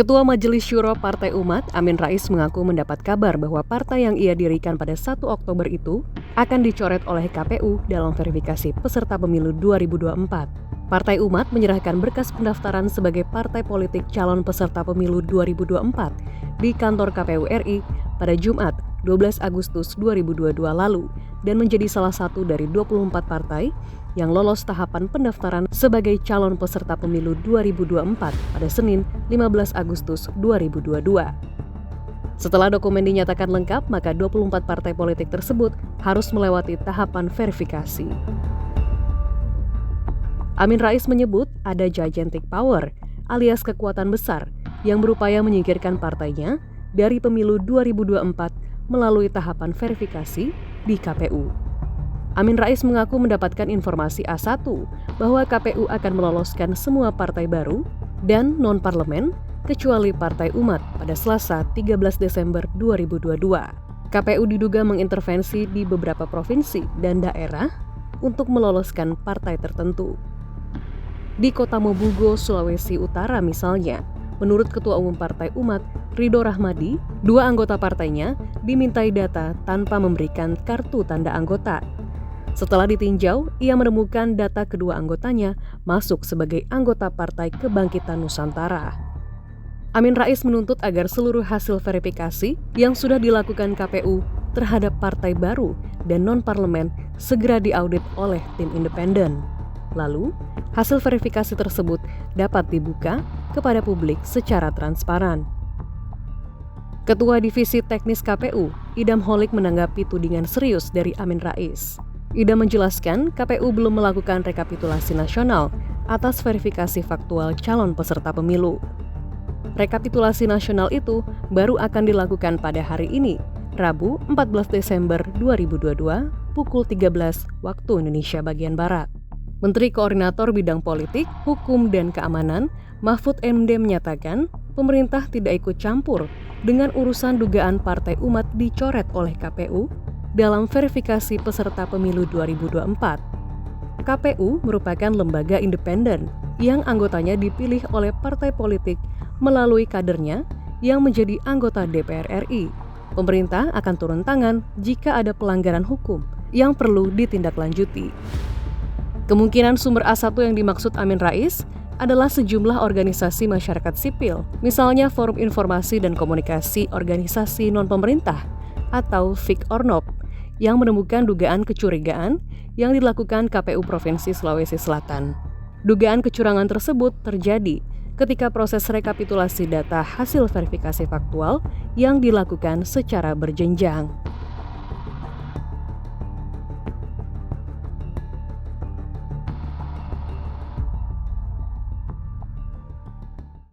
Ketua Majelis Syuro Partai Umat, Amin Rais mengaku mendapat kabar bahwa partai yang ia dirikan pada 1 Oktober itu akan dicoret oleh KPU dalam verifikasi peserta pemilu 2024. Partai Umat menyerahkan berkas pendaftaran sebagai partai politik calon peserta pemilu 2024 di kantor KPU RI pada Jumat 12 Agustus 2022 lalu dan menjadi salah satu dari 24 partai yang lolos tahapan pendaftaran sebagai calon peserta pemilu 2024 pada Senin 15 Agustus 2022. Setelah dokumen dinyatakan lengkap, maka 24 partai politik tersebut harus melewati tahapan verifikasi. Amin Rais menyebut ada gigantic power alias kekuatan besar yang berupaya menyingkirkan partainya dari pemilu 2024 melalui tahapan verifikasi di KPU. Amin Rais mengaku mendapatkan informasi A1 bahwa KPU akan meloloskan semua partai baru dan non-parlemen kecuali Partai Umat pada Selasa 13 Desember 2022. KPU diduga mengintervensi di beberapa provinsi dan daerah untuk meloloskan partai tertentu. Di Kota Mobugo, Sulawesi Utara misalnya, menurut Ketua Umum Partai Umat, Ridho Rahmadi, 2 anggota partainya dimintai data tanpa memberikan kartu tanda anggota. Setelah ditinjau, ia menemukan data kedua anggotanya masuk sebagai anggota Partai Kebangkitan Nusantara. Amin Rais menuntut agar seluruh hasil verifikasi yang sudah dilakukan KPU terhadap partai baru dan non-parlemen segera diaudit oleh tim independen. Lalu, hasil verifikasi tersebut dapat dibuka kepada publik secara transparan. Ketua Divisi Teknis KPU, Idam Holik menanggapi tudingan serius dari Amin Rais. Idam menjelaskan KPU belum melakukan rekapitulasi nasional atas verifikasi faktual calon peserta pemilu. Rekapitulasi nasional itu baru akan dilakukan pada hari ini, Rabu 14 Desember 2022, pukul 13 waktu Indonesia bagian Barat. Menteri Koordinator Bidang Politik, Hukum, dan Keamanan, Mahfud MD menyatakan pemerintah tidak ikut campur dengan urusan dugaan Partai Umat dicoret oleh KPU dalam verifikasi peserta pemilu 2024. KPU merupakan lembaga independen yang anggotanya dipilih oleh partai politik melalui kadernya yang menjadi anggota DPR RI. Pemerintah akan turun tangan jika ada pelanggaran hukum yang perlu ditindaklanjuti. Kemungkinan sumber A1 yang dimaksud Amin Rais adalah sejumlah organisasi masyarakat sipil, misalnya Forum Informasi dan Komunikasi Organisasi Non-Pemerintah atau FIK-ORNOP, yang menemukan dugaan kecurigaan yang dilakukan KPU Provinsi Sulawesi Selatan. Dugaan kecurangan tersebut terjadi ketika proses rekapitulasi data hasil verifikasi faktual yang dilakukan secara berjenjang.